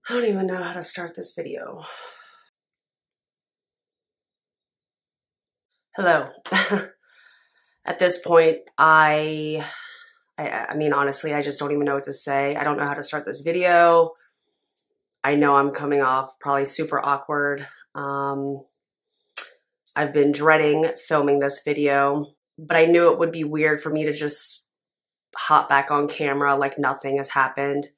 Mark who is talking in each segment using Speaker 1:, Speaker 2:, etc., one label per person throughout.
Speaker 1: I don't even know how to start this video. Hello. At this point, I mean, honestly, I just don't even know what to say. I don't know how to start this video. I know I'm coming off probably super awkward. I've been dreading filming this video, but I knew it would be weird for me to just hop back on camera like nothing has happened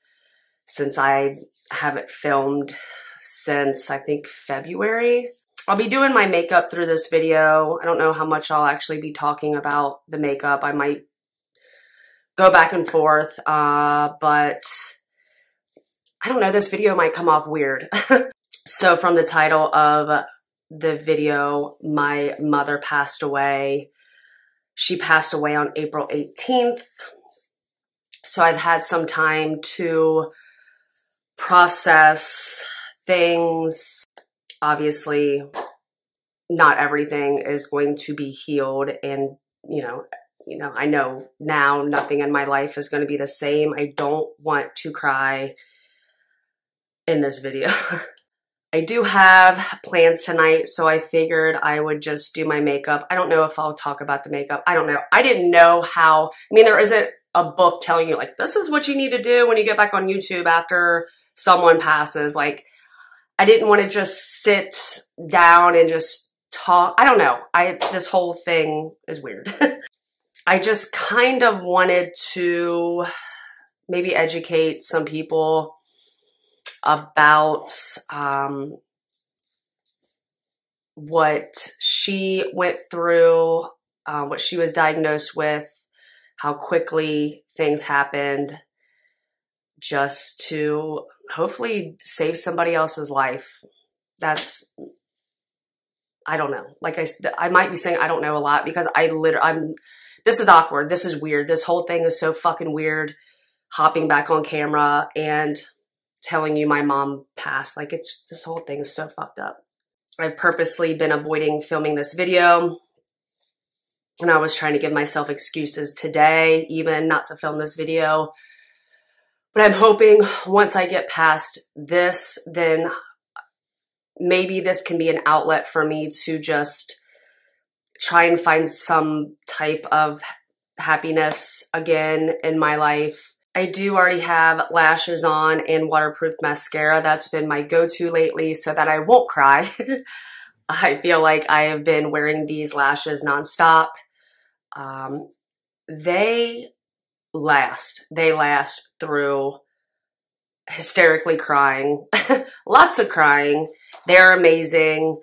Speaker 1: since I haven't filmed since I think February. I'll be doing my makeup through this video. I don't know how much I'll actually be talking about the makeup. I might go back and forth, but I don't know, this video might come off weird. So from the title of the video, my mother passed away. She passed away on April 18th. So I've had some time to process things. Obviously, not everything is going to be healed, and you know, I know now nothing in my life is going to be the same. I don't want to cry in this video. I do have plans tonight, so I figured I would just do my makeup. I don't know if I'll talk about the makeup. I don't know. I didn't know how. I mean, there isn't a book telling you, like, this is what you need to do when you get back on YouTube after someone passes. Like, I didn't want to just sit down and just talk. I don't know. This whole thing is weird. I just kind of wanted to maybe educate some people about what she went through, what she was diagnosed with, how quickly things happened, just to hopefully save somebody else's life. I don't know. Like I might be saying I don't know a lot because this is awkward. This is weird. This whole thing is so fucking weird. Hopping back on camera and telling you my mom passed. Like, this whole thing is so fucked up. I've purposely been avoiding filming this video, and I was trying to give myself excuses today even not to film this video. But I'm hoping once I get past this, then maybe this can be an outlet for me to just try and find some type of happiness again in my life. I do already have lashes on and waterproof mascara. That's been my go-to lately so that I won't cry. I feel like I have been wearing these lashes nonstop. They last. They last through hysterically crying. Lots of crying. They're amazing.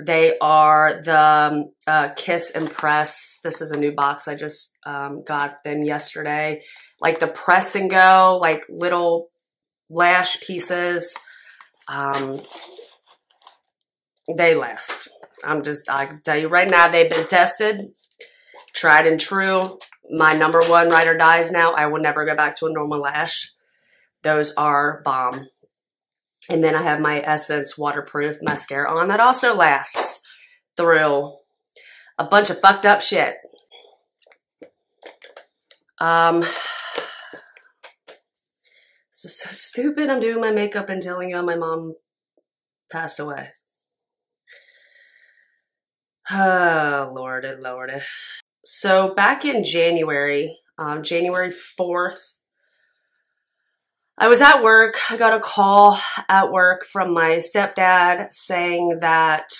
Speaker 1: They are the Kiss and Press. This is a new box. I just got them yesterday. Like the press and go, like little lash pieces. They last. I can tell you right now, they've been tested, tried and true. My number one ride or dies now. I will never go back to a normal lash. Those are bomb. And then I have my Essence waterproof mascara on that also lasts through a bunch of fucked up shit. This is so stupid. I'm doing my makeup and telling you my mom passed away. Oh, Lord and Lord. So back in January, January 4th, I was at work. I got a call at work from my stepdad saying that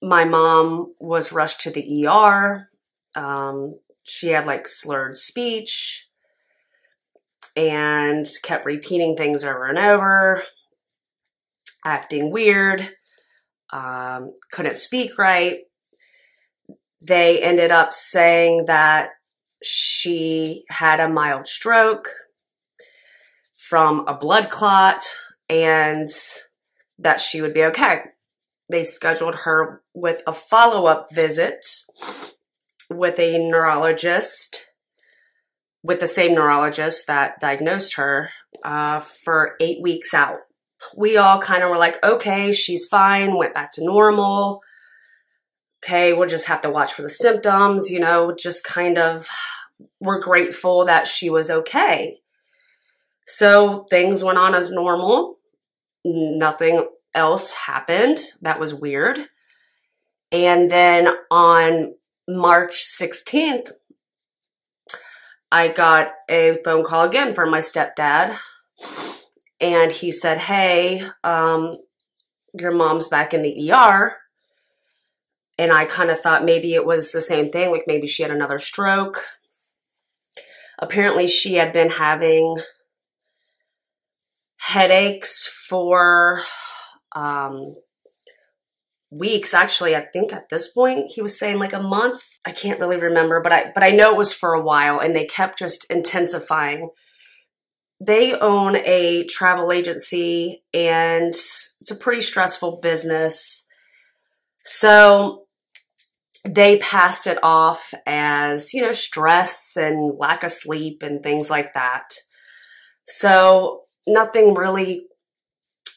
Speaker 1: my mom was rushed to the ER. She had like slurred speech and kept repeating things over and over, acting weird, couldn't speak right. They ended up saying that she had a mild stroke from a blood clot and that she would be okay. They scheduled her with a follow-up visit with a neurologist, with the same neurologist that diagnosed her, for 8 weeks out. We all kind of were like, okay, she's fine, went back to normal. Okay, we'll just have to watch for the symptoms, just kind of, we're grateful that she was okay. So things went on as normal. Nothing else happened. That was weird. And then on March 16th, I got a phone call again from my stepdad. And he said, hey, your mom's back in the ER. And I kind of thought maybe it was the same thing, like maybe she had another stroke. Apparently she had been having headaches for weeks. Actually, I think at this point he was saying like a month. I can't really remember, but I know it was for a while, and they kept just intensifying. They own a travel agency, and it's a pretty stressful business. So they passed it off as, you know, stress and lack of sleep and things like that. So nothing really,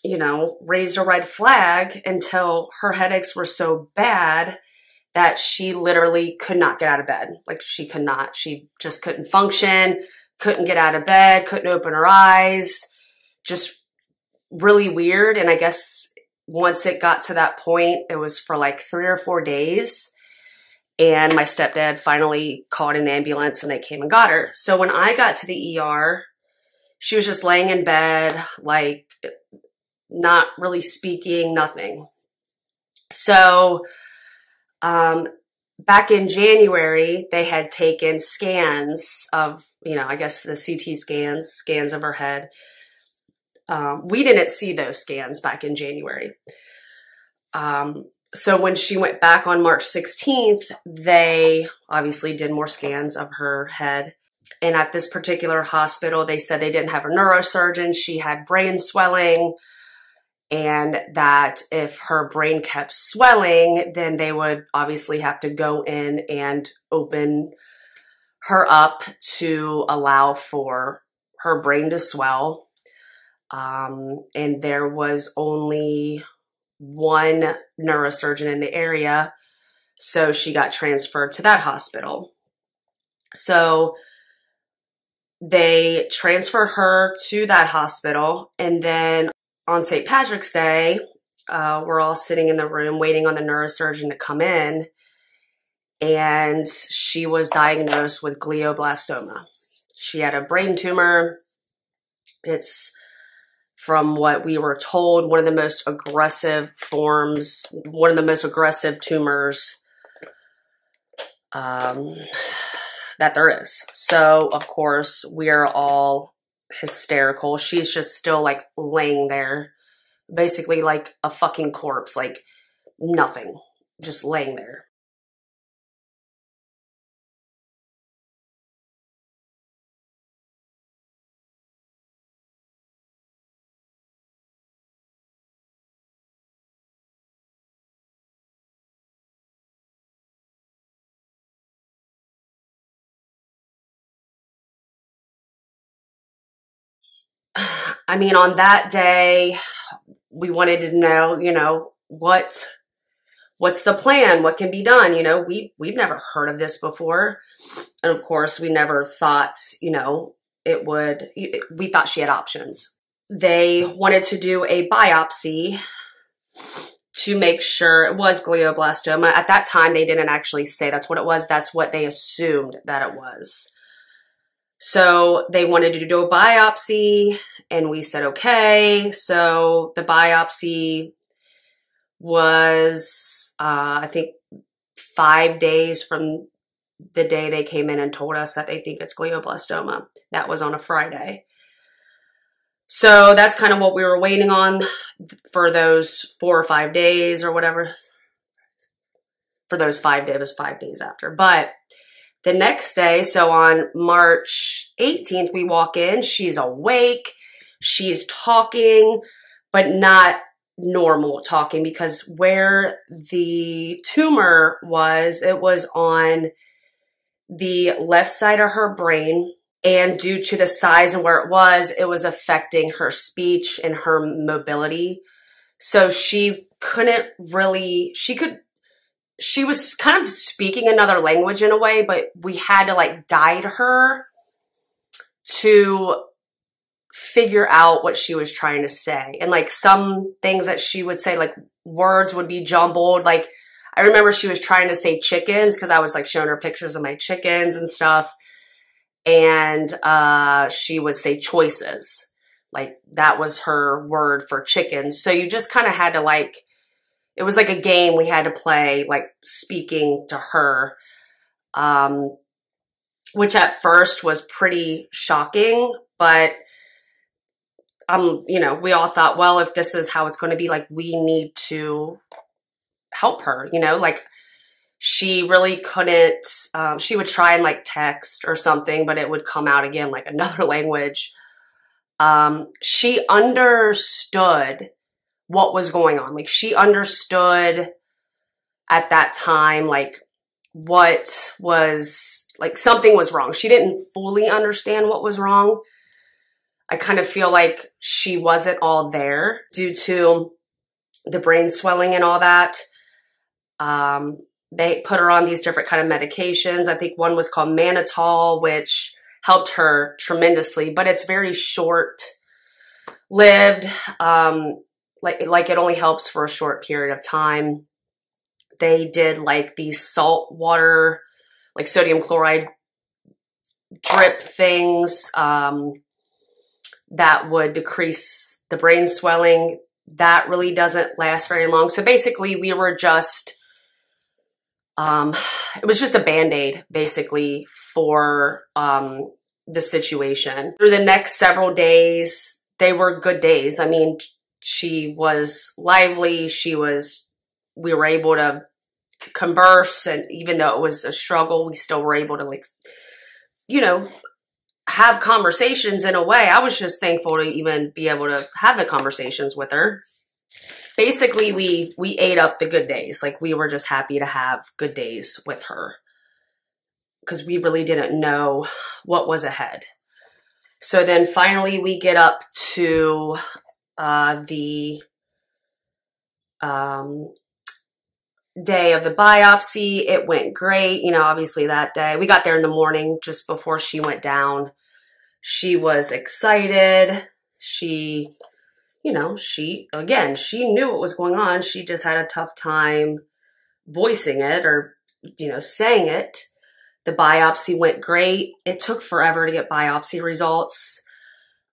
Speaker 1: you know, raised a red flag until her headaches were so bad that she literally could not get out of bed. Like she could not. She just couldn't function, couldn't get out of bed, couldn't open her eyes. Just really weird. And I guess once it got to that point, it was for like 3 or 4 days. And my stepdad finally called an ambulance and they came and got her. So when I got to the ER, she was just laying in bed, like not really speaking, nothing. So back in January, they had taken scans of, you know, I guess the CT scans of her head. We didn't see those scans back in January. So when she went back on March 16th, they obviously did more scans of her head. And at this particular hospital, they said they didn't have a neurosurgeon. She had brain swelling, and that if her brain kept swelling, then they would obviously have to go in and open her up to allow for her brain to swell. And there was only one neurosurgeon in the area, so she got transferred to that hospital. So they transferred her to that hospital, and then on St. Patrick's Day, we're all sitting in the room waiting on the neurosurgeon to come in, and she was diagnosed with glioblastoma. She had a brain tumor. It's, from what we were told, one of the most aggressive forms, one of the most aggressive tumors that there is. So, of course, we are all hysterical. She's just still like laying there, basically like a fucking corpse, like nothing, just laying there. I mean, on that day, we wanted to know, you know, what's the plan? What can be done? You know, we've never heard of this before. And of course, we never thought, you know, we thought she had options. They wanted to do a biopsy to make sure it was glioblastoma. At that time, they didn't actually say that's what it was. That's what they assumed that it was. So they wanted to do a biopsy, and we said, okay. So the biopsy was, I think, 5 days from the day they came in and told us that they think it's glioblastoma. That was on a Friday. So that's kind of what we were waiting on for those 4 or 5 days or whatever. For those 5 days, it was 5 days after. But the next day, so on March 18th, we walk in. She's awake. She's talking, but not normal talking, because where the tumor was, it was on the left side of her brain. And due to the size and where it was affecting her speech and her mobility. So she couldn't really, she was kind of speaking another language in a way, but we had to like guide her to figure out what she was trying to say. And like some things that she would say, like words would be jumbled. Like I remember she was trying to say chickens because I was like showing her pictures of my chickens and stuff. And she would say choices. Like that was her word for chickens. So you just kind of had to like, it was like a game we had to play, like speaking to her, which at first was pretty shocking, but you know, we all thought, well, if this is how it's going to be, like we need to help her, you know, like she really couldn't, she would try and like text or something, but it would come out again like another language. She understood what was going on. Like she understood at that time, like what was, like something was wrong. She didn't fully understand what was wrong. I kind of feel like she wasn't all there due to the brain swelling and all that. They put her on these different kind of medications. I think one was called mannitol, which helped her tremendously, but it's very short lived. Like it only helps for a short period of time. They did like these salt water, like sodium chloride drip things, that would decrease the brain swelling. That really doesn't last very long. So basically we were just, it was just a Band-Aid basically for, the situation. Through the next several days, they were good days. I mean, she was lively. We were able to converse, and even though it was a struggle, we still were able to, like, you know, have conversations in a way. I was just thankful to even be able to have the conversations with her. Basically, we ate up the good days. Like we were just happy to have good days with her because we really didn't know what was ahead. So then finally we get up to the day of the biopsy. It went great. You know, obviously that day we got there in the morning just before she went down. She was excited. She, you know, she knew what was going on. She just had a tough time voicing it or, you know, saying it. The biopsy went great. It took forever to get biopsy results.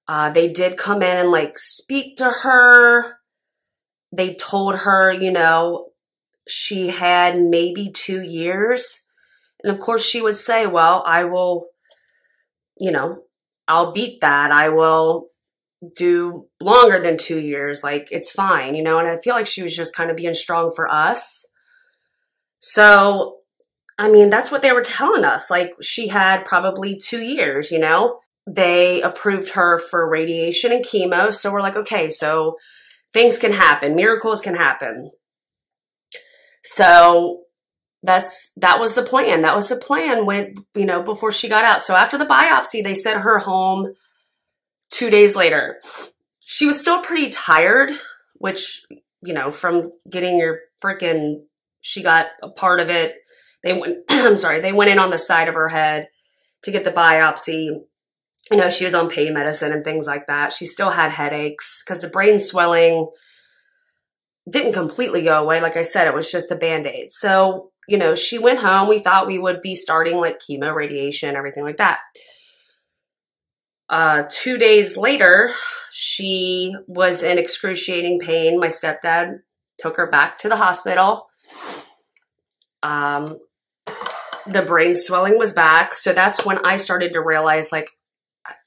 Speaker 1: They did come in and like speak to her. They told her, you know, she had maybe 2 years. And of course she would say, well, I will, you know, I'll beat that. I will do longer than 2 years. Like, it's fine, you know? And I feel like she was just kind of being strong for us. So, I mean, that's what they were telling us. Like, she had probably 2 years, you know? They approved her for radiation and chemo. So we're like, okay, so things can happen. Miracles can happen. So that was the plan. That was the plan when, you know, before she got out. So after the biopsy, they sent her home 2 days later. She was still pretty tired, which, you know, from getting she got a part of it. They went, they went in on the side of her head to get the biopsy. You know, she was on pain medicine and things like that. She still had headaches because the brain swelling didn't completely go away. Like I said, it was just a Band-Aid. So, you know, she went home. We thought we would be starting like chemo, radiation, everything like that. 2 days later, she was in excruciating pain. My stepdad took her back to the hospital. The brain swelling was back. So that's when I started to realize, like,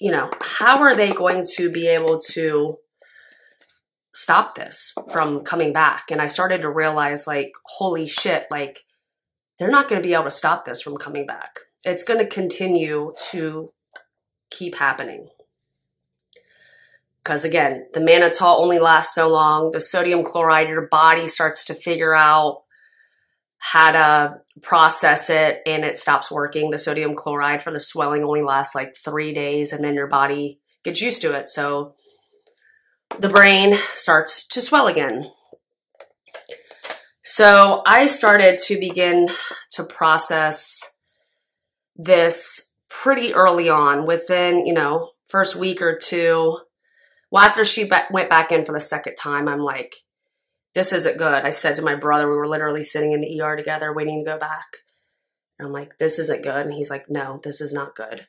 Speaker 1: you know, how are they going to be able to stop this from coming back? And I started to realize, like, holy shit, like, they're not going to be able to stop this from coming back. It's going to continue to keep happening. Because again, the mannitol only lasts so long. The sodium chloride, your body starts to figure out how to process it and it stops working. The sodium chloride for the swelling only lasts like 3 days and then your body gets used to it. So the brain starts to swell again. So I started to begin to process this pretty early on. Within, you know, first week or two, Well, after she went back in for the second time, I'm like, this isn't good. I said to my brother, we were literally sitting in the ER together waiting to go back. And I'm like, this isn't good. And he's like, no, this is not good.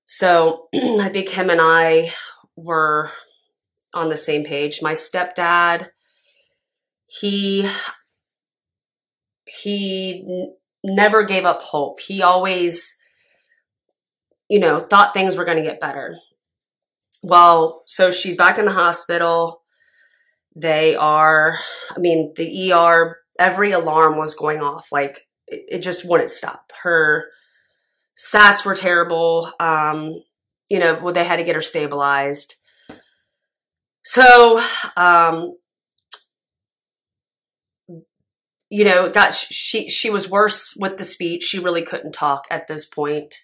Speaker 1: So I think him and I were on the same page. My stepdad, he never gave up hope. He always, thought things were going to get better. Well, so she's back in the hospital. The ER, every alarm was going off. Like, it just wouldn't stop. Her SATs were terrible. They had to get her stabilized. So, she was worse with the speech. She really couldn't talk at this point.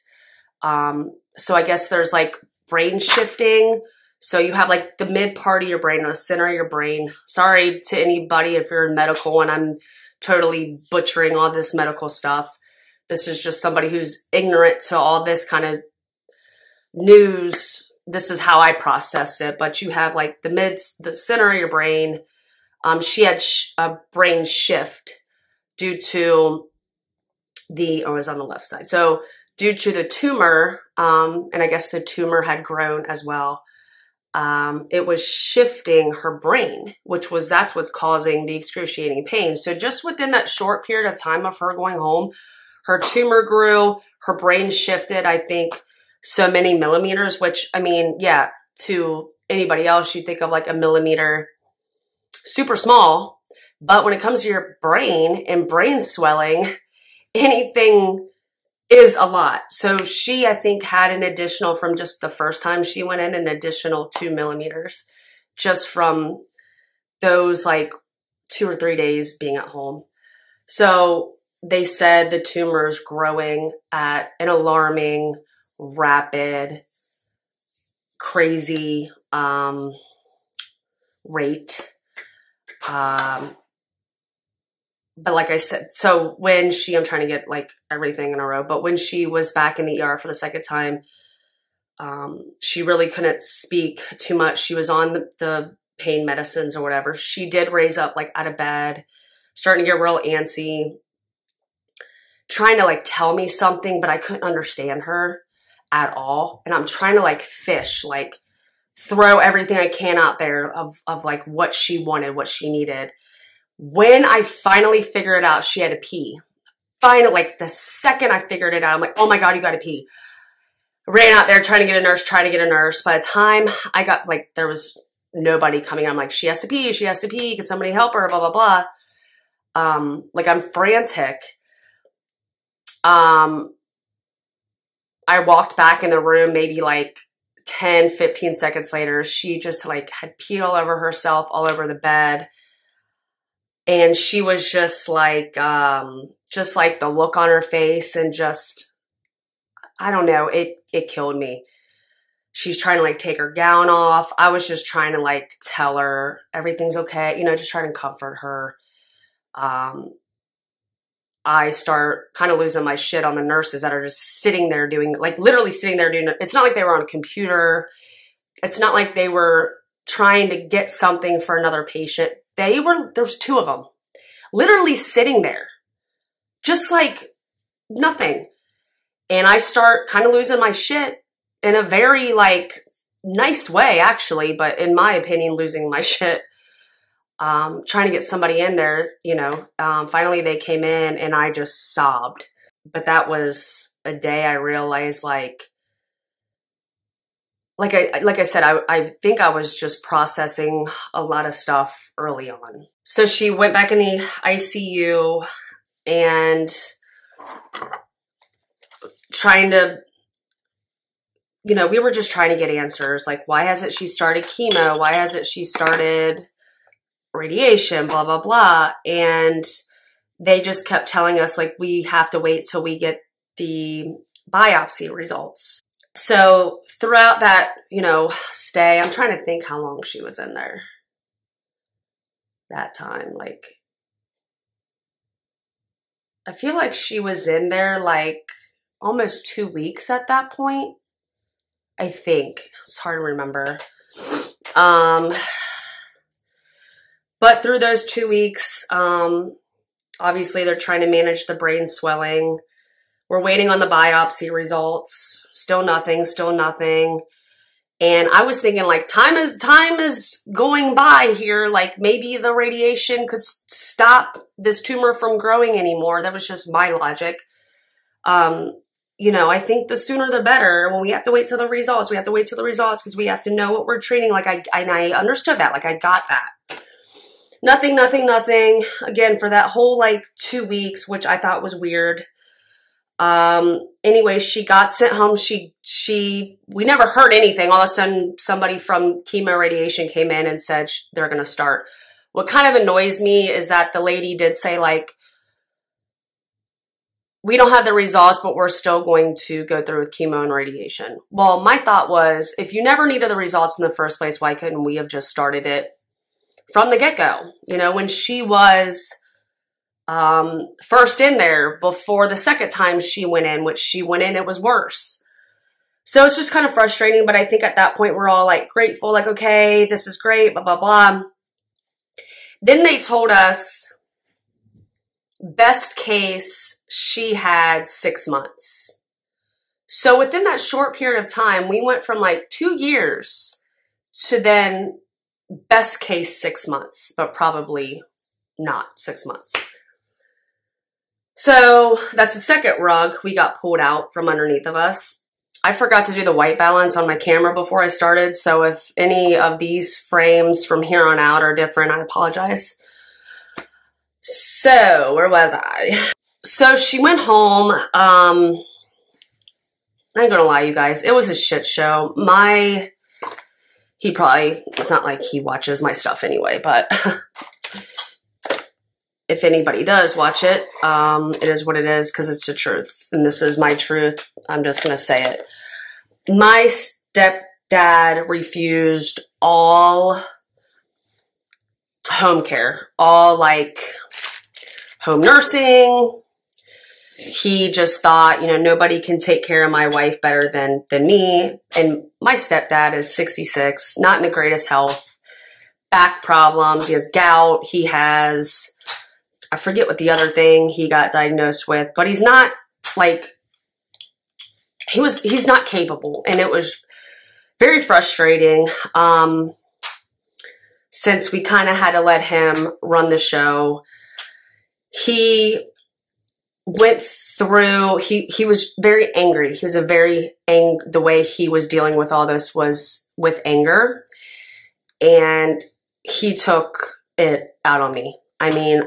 Speaker 1: So I guess there's like brain shifting. So you have like the mid part of your brain or the center of your brain. Sorry to anybody if you're in medical and I'm totally butchering all this medical stuff. This is just somebody who's ignorant to all this kind of news. This is how I process it. But you have like the center of your brain. She had a brain shift due to it was on the left side. So due to the tumor, and I guess the tumor had grown as well, it was shifting her brain, that's what's causing the excruciating pain. So just within that short period of time of her going home, her tumor grew, her brain shifted, I think, so many millimeters, which, to anybody else, you think of like a millimeter, super small. But when it comes to your brain and brain swelling, anything is a lot. So she, I think, had an additional, from just the first time she went in, an additional 2 millimeters just from those like 2 or 3 days being at home. So they said the tumor is growing at an alarming, rapid, crazy rate. But like I said, so when I'm trying to get like everything in a row, but when she was back in the ER for the second time, she really couldn't speak too much. She was on the pain medicines or whatever. She did raise up like out of bed, starting to get real antsy, trying to like tell me something, but I couldn't understand her at all. And I'm trying to like fish, like throw everything I can out there of like what she wanted, what she needed. When I finally figured it out, she had to pee. Finally, like the second I figured it out, I'm like, oh my God, you got to pee. I ran out there trying to get a nurse. By the time I got, like, there was nobody coming. I'm like, she has to pee. Can somebody help her? Blah, blah, blah. Like, I'm frantic. I walked back in the room maybe like 10, 15 seconds later. She just like had peed all over herself, all over the bed. And she was just like the look on her face and just, I don't know, it killed me. She's trying to like take her gown off. I was just trying to like tell her everything's okay, just trying to comfort her. I start kind of losing my shit on the nurses that are just sitting there doing, like literally sitting there doing it. It's not like they were on a computer. It's not like they were trying to get something for another patient. There's 2 of them literally sitting there, just like nothing. And I start kind of losing my shit in a very like nice way, actually, but in my opinion, losing my shit. Trying to get somebody in there, finally they came in and I just sobbed. But that was a day I realized like I said, I think I was just processing a lot of stuff early on. So she went back in the ICU and trying to, we were just trying to get answers. Like, why hasn't she started chemo? Why hasn't she started radiation? Blah, blah, blah. And they just kept telling us, like, we have to wait till we get the biopsy results. So throughout that, stay, I'm trying to think how long she was in there that time. Like, I feel like she was in there like almost 2 weeks at that point. I think. It's hard to remember. But through those 2 weeks, obviously they're trying to manage the brain swelling. We're waiting on the biopsy results. Still nothing, still nothing. And I was thinking, like, time is going by here. Like, maybe the radiation could stop this tumor from growing anymore. That was just my logic. You know, I think the sooner the better. When we have to wait till the results, we have to wait till the results because we have to know what we're treating. Like, I understood that. Like, I got that. Nothing, nothing, nothing. Again, for that whole, like, 2 weeks, which I thought was weird. Anyway, she got sent home. We never heard anything. All of a sudden, somebody from chemo radiation came in and said they're going to start. What kind of annoys me is that the lady did say, like, we don't have the results, but we're still going to go through with chemo and radiation. Well, my thought was, if you never needed the results in the first place, why couldn't we have just started it from the get-go? You know, when she was first in there before the second time she went in, which she went in, it was worse. So it's just kind of frustrating, but I think at that point we're all like grateful, like, okay, this is great, blah, blah, blah. Then they told us, best case, she had 6 months. So within that short period of time, we went from like 2 years to then best case 6 months, but probably not 6 months. So that's the second rug we got pulled out from underneath of us. I forgot to do the white balance on my camera before I started. So if any of these frames from here on out are different, I apologize. So where was I? So she went home. I ain't gonna lie, you guys. It was a shit show. It's not like he watches my stuff anyway, but if anybody does watch it, it is what it is because it's the truth. And this is my truth. I'm just going to say it. My stepdad refused all home care, all like home nursing. He just thought, you know, nobody can take care of my wife better than me. And my stepdad is 66, not in the greatest health, back problems. He has gout. He has, I forget what the other thing he got diagnosed with, but he's not like, he's not capable. And it was very frustrating since we kind of had to let him run the show. He went through, he was very angry. He was the way he was dealing with all this was with anger. And he took it out on me. I mean,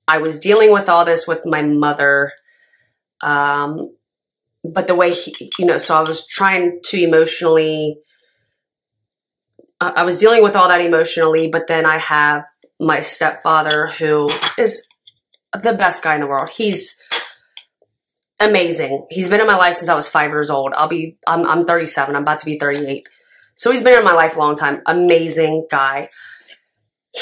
Speaker 1: I was dealing with all this with my mother. But the way he, you know, so I was trying to emotionally, I was dealing with all that emotionally, but then I have my stepfather who is the best guy in the world. He's amazing. He's been in my life since I was 5 years old. I'm 37. I'm about to be 38. So he's been in my life a long time. Amazing guy.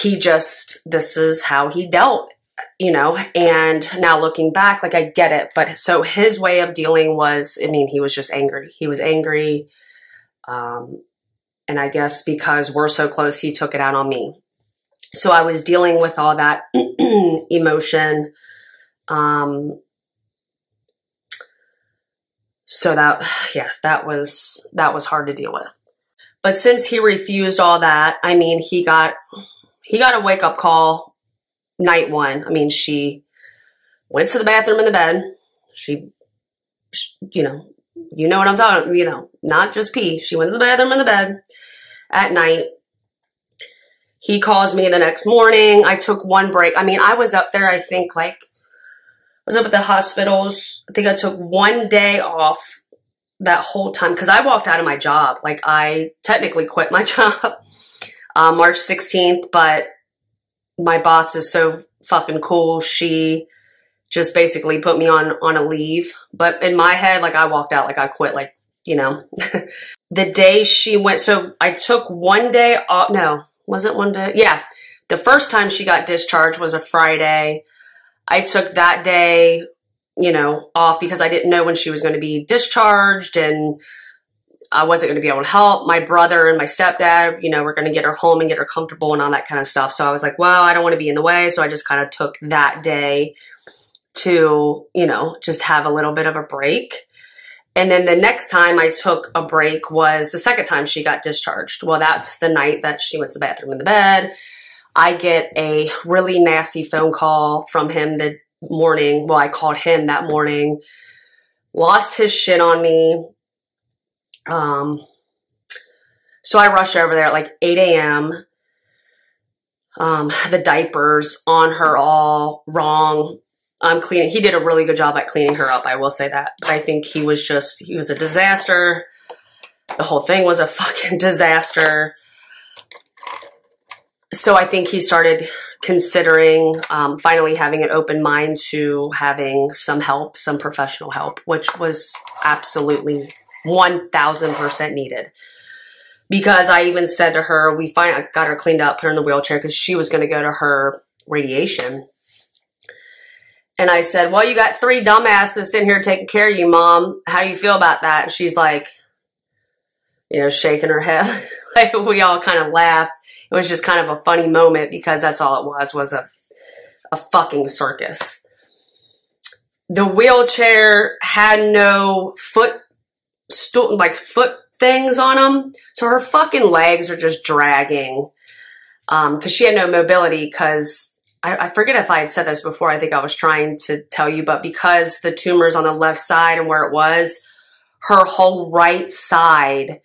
Speaker 1: This is how he dealt, you know, and now looking back, like, I get it. But so his way of dealing was, I mean, he was just angry. He was angry. And I guess because we're so close, he took it out on me. So I was dealing with all that emotion. So that was hard to deal with. But since he refused all that, I mean, he got a wake up call night one. I mean, she went to the bathroom in the bed. She you know what I'm talking, you know, not just pee. She went to the bathroom in the bed at night. He calls me the next morning. I took one break. I mean, I was up there, I think, like, I was up at the hospitals. I think I took 1 day off that whole time because I walked out of my job. Like, I technically quit my job March 16th, but my boss is so fucking cool. She just basically put me on a leave. But in my head, like, I walked out, like, I quit, like, you know. The day she went, so I took 1 day off. No, was it 1 day? Yeah. The first time she got discharged was a Friday. I took that day, you know, off because I didn't know when she was going to be discharged. And I wasn't going to be able to help. My brother and my stepdad, you know, were going to get her home and get her comfortable and all that kind of stuff. So I was like, well, I don't want to be in the way. So I just kind of took that day to, you know, just have a little bit of a break. And then the next time I took a break was the second time she got discharged. Well, that's the night that she went to the bathroom in the bed. I get a really nasty phone call from him the morning. Well, I called him that morning, lost his shit on me. So I rushed over there at like 8 a.m. The diapers on her all wrong. I'm cleaning. He did a really good job at cleaning her up. I will say that. But I think he was a disaster. The whole thing was a fucking disaster. So I think he started considering finally having an open mind to having some help, some professional help, which was absolutely 1000% needed. Because I even said to her, I got her cleaned up, put her in the wheelchair because she was going to go to her radiation. And I said, well, you got 3 dumbasses sitting here taking care of you, Mom. How do you feel about that? And she's like, you know, shaking her head. Like, we all kind of laughed. It was just kind of a funny moment because that's all it was a fucking circus. The wheelchair had no foot things on them. So her fucking legs are just dragging. Because she had no mobility because I forget if I had said this before. I think I was trying to tell you, but because the tumor's on the left side and where it was, her whole right side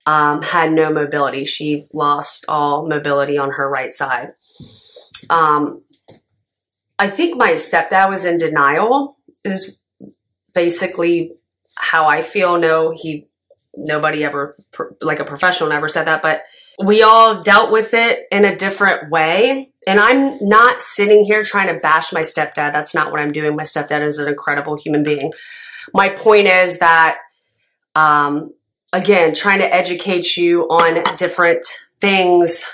Speaker 1: had no mobility. She lost all mobility on her right side. I think my stepdad was in denial is basically how I feel. No, nobody ever, like a professional never said that, but we all dealt with it in a different way. And I'm not sitting here trying to bash my stepdad. That's not what I'm doing. My stepdad is an incredible human being. My point is that, again, trying to educate you on different things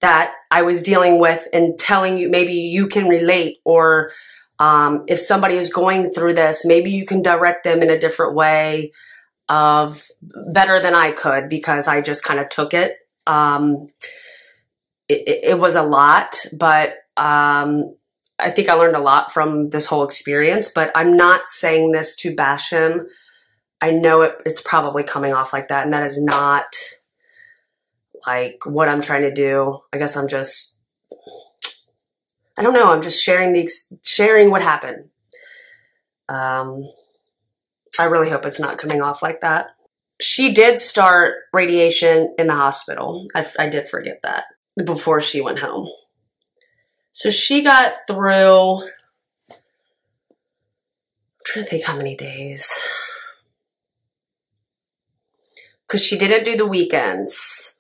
Speaker 1: that I was dealing with and telling you maybe you can relate, or if somebody is going through this, maybe you can direct them in a different way of better than I could, because I just kind of took it. It was a lot, but I think I learned a lot from this whole experience, but I'm not saying this to bash him. I know it's probably coming off like that, and that is not like what I'm trying to do. I guess I'm just, I don't know. I'm just sharing what happened. I really hope it's not coming off like that. She did start radiation in the hospital. I did forget that before she went home. So she got through, I'm trying to think how many days. Because she didn't do the weekends.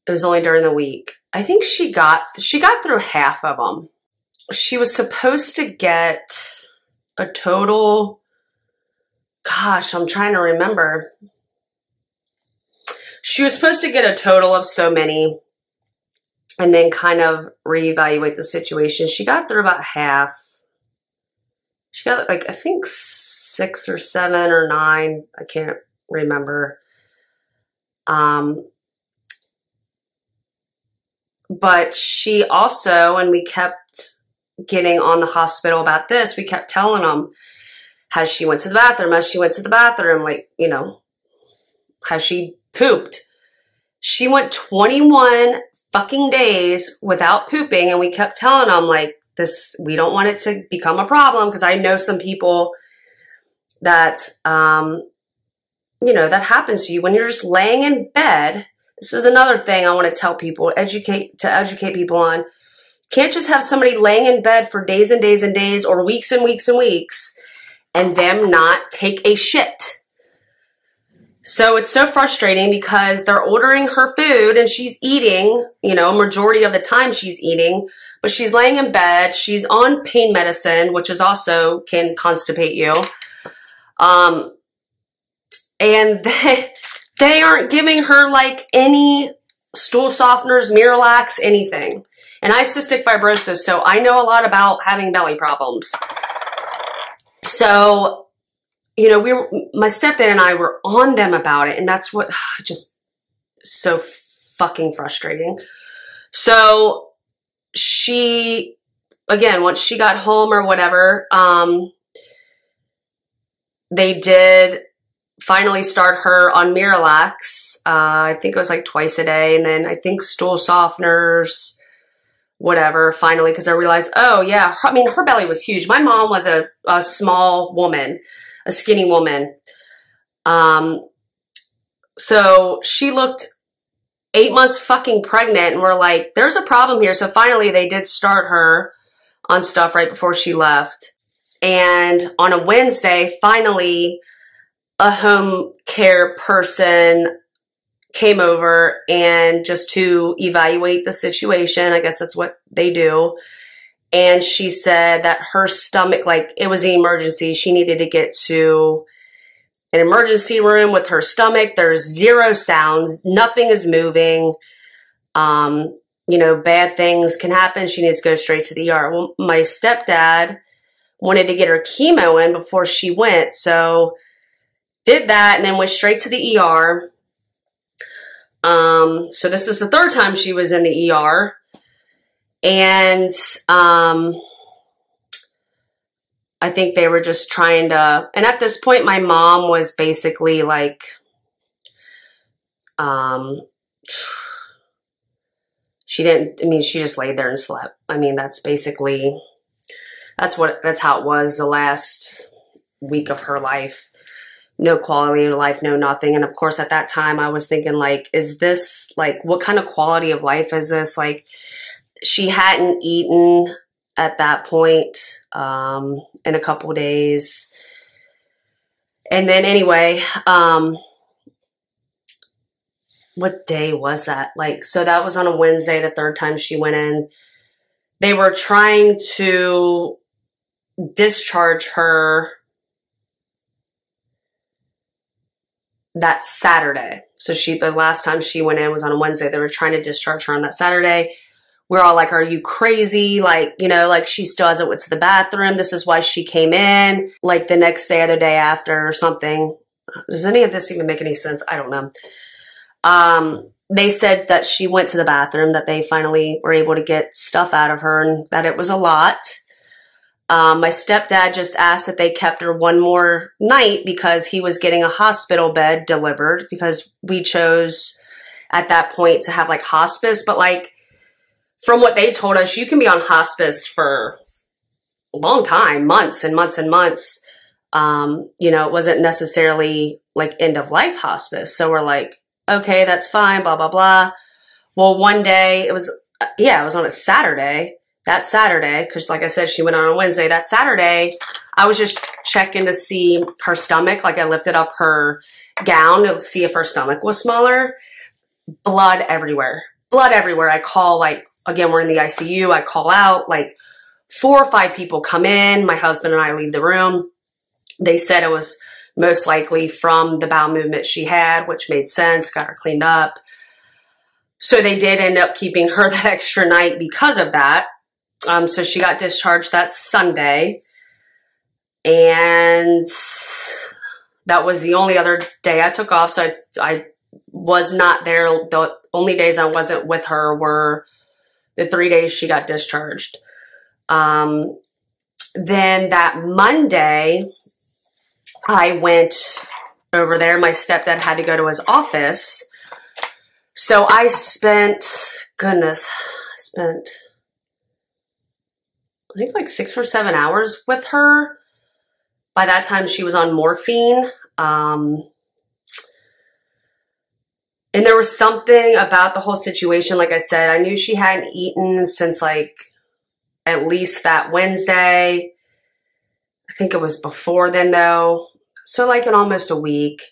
Speaker 1: It was only during the week. I think she got through half of them. She was supposed to get a total, gosh, I'm trying to remember. She was supposed to get a total of so many and then kind of reevaluate the situation. She got through about half. She got like, I think 6 or 7 or 9. I can't remember. But she also, and we kept getting on the hospital about this, we kept telling them, has she went to the bathroom? Has she went to the bathroom? Like, you know, has she pooped? She went 21 fucking days without pooping, and we kept telling them, like, this, we don't want it to become a problem, because I know some people that, you know, that happens to you when you're just laying in bed. This is another thing I want to tell people, educate people on. You can't just have somebody laying in bed for days and days and days, or weeks and weeks and weeks, and them not take a shit. So it's so frustrating because they're ordering her food and she's eating, you know, majority of the time she's eating, but she's laying in bed. She's on pain medicine, which is also can constipate you. And they aren't giving her like any stool softeners, Miralax, anything. And I have cystic fibrosis, so I know a lot about having belly problems. So you know, my stepdad and I were on them about it, and that's what just so fucking frustrating. So she, again, once she got home or whatever, they did finally start her on Miralax. I think it was like twice a day, and then I think stool softeners, whatever, finally, because I realized, oh yeah, I mean, her belly was huge. My mom was a small woman, a skinny woman. So she looked 8 months fucking pregnant, and we're like, there's a problem here. So finally they did start her on stuff right before she left. And on a Wednesday, finally, a home care person came over and just to evaluate the situation. I guess that's what they do. And she said that her stomach, like, it was an emergency. She needed to get to an emergency room with her stomach. There's zero sounds. Nothing is moving. You know, bad things can happen. She needs to go straight to the ER. Well, my stepdad wanted to get her chemo in before she went. So did that and then went straight to the ER. So this is the third time she was in the ER. And I think they were just trying to, and at this point my mom was basically like, she just laid there and slept. I mean, that's basically, that's how it was the last week of her life. No quality of life, no nothing. And of course, at that time, I was thinking, like, is this, like, what kind of quality of life is this? Like, she hadn't eaten at that point in a couple days. And then anyway, what day was that? Like, so that was on a Wednesday, the third time she went in. They were trying to discharge her that Saturday. So the last time she went in was on a Wednesday. They were trying to discharge her on that Saturday. We're all like, are you crazy? Like, you know, like, she still hasn't went to the bathroom. This is why she came in, like, the next day or the day after or something. Does any of this even make any sense? I don't know. They said that she went to the bathroom, that they finally were able to get stuff out of her, and that it was a lot. My stepdad just asked that they kept her one more night because he was getting a hospital bed delivered, because we chose at that point to have like hospice. But like, from what they told us, you can be on hospice for a long time, months and months and months. You know, it wasn't necessarily like end of life hospice. So we're like, okay, that's fine, blah, blah, blah. Well, one day it was on a Saturday. That Saturday, because like I said, she went on a Wednesday. That Saturday, I was just checking to see her stomach. Like, I lifted up her gown to see if her stomach was smaller. Blood everywhere. Blood everywhere. I call, like, again, we're in the ICU. I call out, like, 4 or 5 people come in. My husband and I leave the room. They said it was most likely from the bowel movement she had, which made sense. Got her cleaned up. So they did end up keeping her that extra night because of that. So she got discharged that Sunday, and that was the only other day I took off. So I was not there. The only days I wasn't with her were the 3 days she got discharged. Then that Monday, I went over there. My stepdad had to go to his office. So I spent, I think like 6 or 7 hours with her. By that time, she was on morphine. And there was something about the whole situation. Like I said, I knew she hadn't eaten since like at least that Wednesday. I think it was before then though. So like in almost a week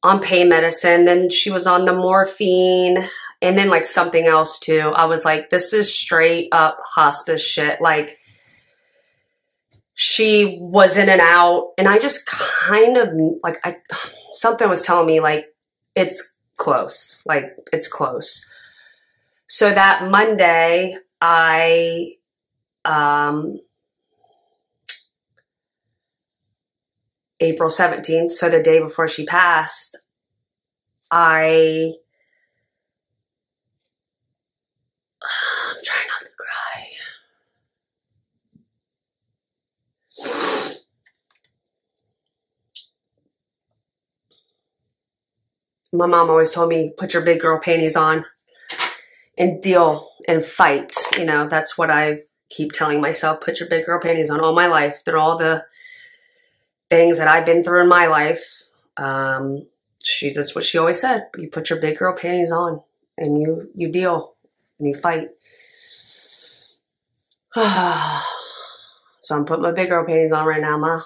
Speaker 1: on pain medicine. Then she was on the morphine. And then like something else too. I was like, this is straight up hospice shit. Like, she was in and out, and I just kind of like, something was telling me like, it's close. Like, it's close. So that Monday, I April 17th. So the day before she passed, I'm trying not to cry. My mom always told me, put your big girl panties on and deal and fight. You know, that's what I keep telling myself, put your big girl panties on all my life. Through all the things that I've been through in my life. That's what she always said. You put your big girl panties on and you deal and you fight. So I'm putting my big girl panties on right now, Ma.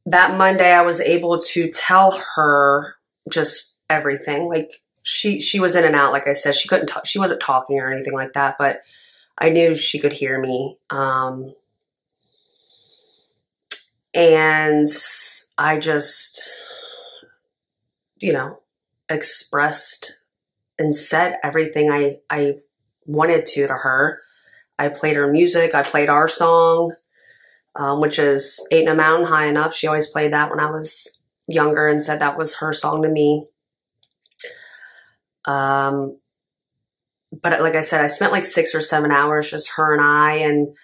Speaker 1: That Monday I was able to tell her just everything. Like she was in and out, like I said. She couldn't talk, she wasn't talking or anything like that, but I knew she could hear me. And I just, you know, expressed and said everything I wanted to her. I played her music. I played our song, which is Ain't No Mountain High Enough. She always played that when I was younger and said that was her song to me. But like I said, I spent like 6 or 7 hours, just her and I, and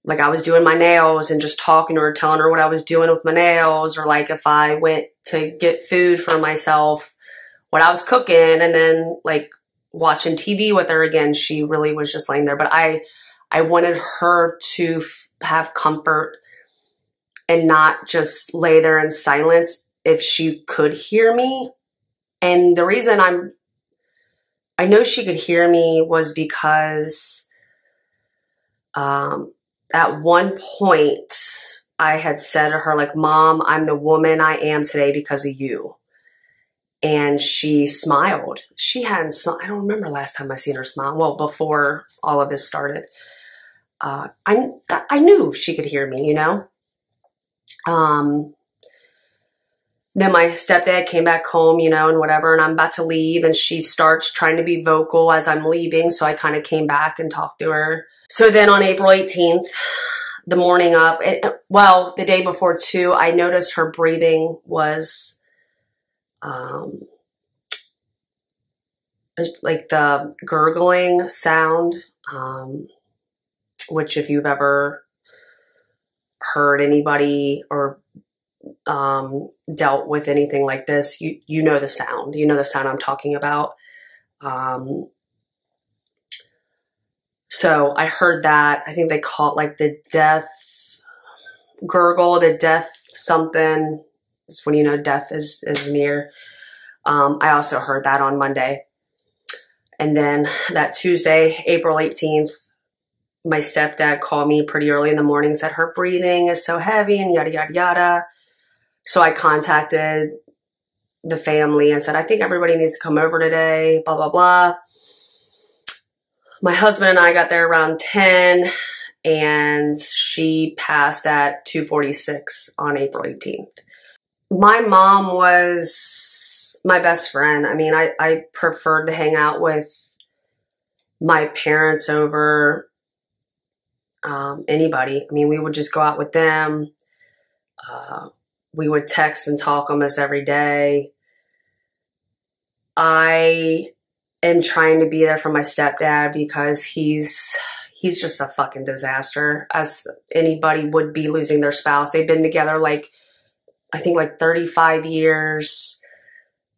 Speaker 1: like I was doing my nails and just talking to her, telling her what I was doing with my nails, or like if I went to get food for myself, what I was cooking, and then like watching TV with her again. She really was just laying there. But I wanted her to have comfort and not just lay there in silence if she could hear me. And the reason I know she could hear me was because at one point I had said to her, like, Mom, I'm the woman I am today because of you. And she smiled. She hadn't, I don't remember last time I seen her smile. Well, before all of this started. I knew she could hear me, you know? Then my stepdad came back home, you know, and whatever, and I'm about to leave, and she starts trying to be vocal as I'm leaving, so I kind of came back and talked to her. So then on April 18th, the morning of, well, the day before too, I noticed her breathing was like the gurgling sound, which if you've ever heard anybody or dealt with anything like this, you know the sound. You know the sound I'm talking about. So I heard that. I think they call it like the death gurgle, the death something. It's when you know death is near. I also heard that on Monday. And then that Tuesday, April 18th, my stepdad called me pretty early in the morning, said her breathing is so heavy and yada, yada, yada. So I contacted the family and said, I think everybody needs to come over today, blah, blah, blah. My husband and I got there around 10, and she passed at 2:46 on April 18th. My mom was my best friend. I mean, I preferred to hang out with my parents over anybody. I mean, we would just go out with them. We would text and talk almost every day. I am trying to be there for my stepdad because he's just a fucking disaster, as anybody would be losing their spouse. They've been together like, I think like 35 years,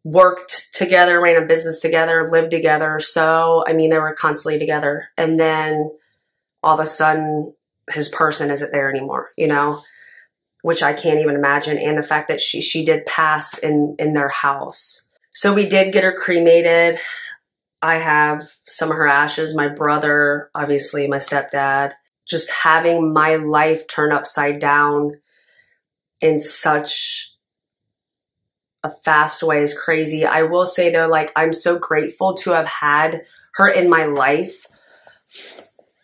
Speaker 1: worked together, ran a business together, lived together. So, I mean, they were constantly together. And then all of a sudden his person isn't there anymore, you know, which I can't even imagine. And the fact that she did pass in their house. So we did get her cremated. I have some of her ashes. My brother, obviously my stepdad, just having my life turn upside down in such a fast way is crazy. I will say though, like, I'm so grateful to have had her in my life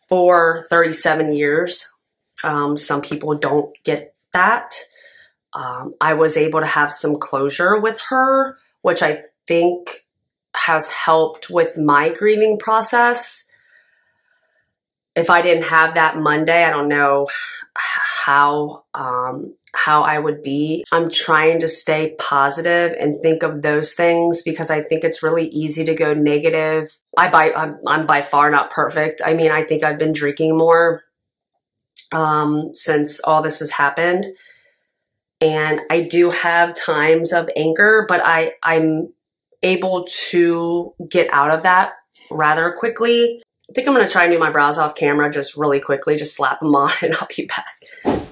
Speaker 1: for 37 years. Some people don't get that. I was able to have some closure with her, which I think has helped with my grieving process. If I didn't have that Monday, I don't know how I would be. I'm trying to stay positive and think of those things because I think it's really easy to go negative. I'm by far not perfect. I mean, I think I've been drinking more since all this has happened. And I do have times of anger, but I'm able to get out of that rather quickly. I think I'm going to try and do my brows off camera just really quickly, just slap them on and I'll be back.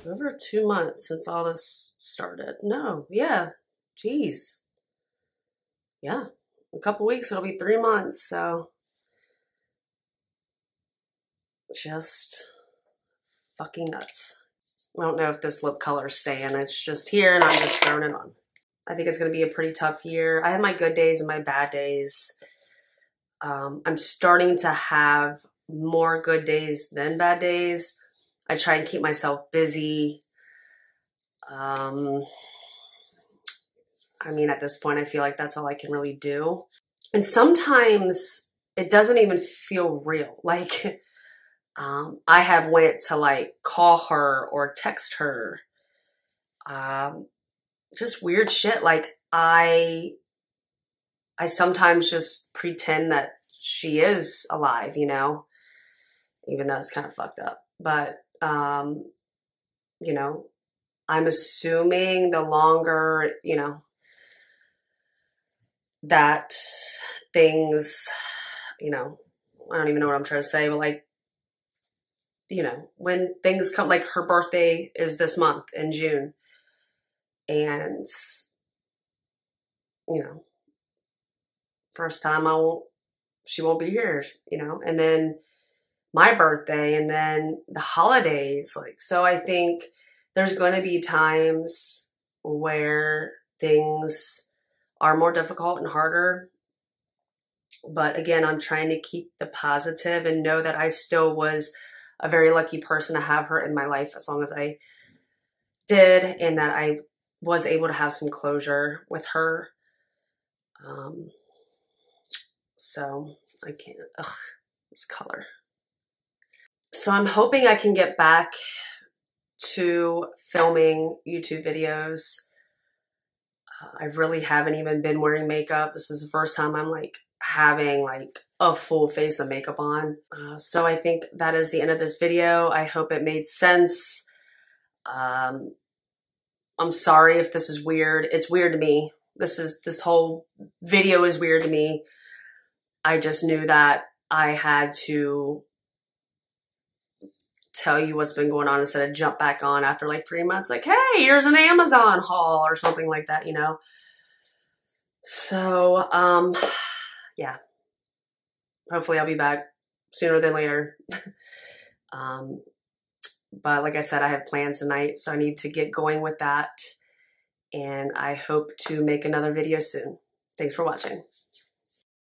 Speaker 1: Over 2 months since all this started. No, yeah, geez. Yeah, a couple weeks, it'll be 3 months, so just fucking nuts. I don't know if this lip color's staying. It's just here and I'm just throwing it on. I think it's going to be a pretty tough year. I have my good days and my bad days. I'm starting to have more good days than bad days. I try and keep myself busy. I mean, at this point, I feel like that's all I can really do. And sometimes it doesn't even feel real. Like, I have went to like call her or text her. Just weird shit. Like I sometimes just pretend that she is alive, you know, even though it's kind of fucked up. But, you know, I'm assuming the longer, you know, that things, you know, I don't even know what I'm trying to say, but like, you know, when things come, like her birthday is this month in June. And, you know, first time she won't be here, you know, and then my birthday and then the holidays. Like, so I think there's going to be times where things are more difficult and harder. But again, I'm trying to keep the positive and know that I still was a very lucky person to have her in my life as long as I did, and that I was able to have some closure with her. So I can't, this color. So I'm hoping I can get back to filming YouTube videos. I really haven't even been wearing makeup. This is the first time I'm like having like a full face of makeup on. So I think that is the end of this video. I hope it made sense. I'm sorry if this is weird. It's weird to me. This whole video is weird to me. I just knew that I had to tell you what's been going on instead of jump back on after like 3 months. Like, hey, here's an Amazon haul or something like that, you know? So, yeah. Hopefully I'll be back sooner than later. But like I said, I have plans tonight, so I need to get going with that. And I hope to make another video soon. Thanks for watching.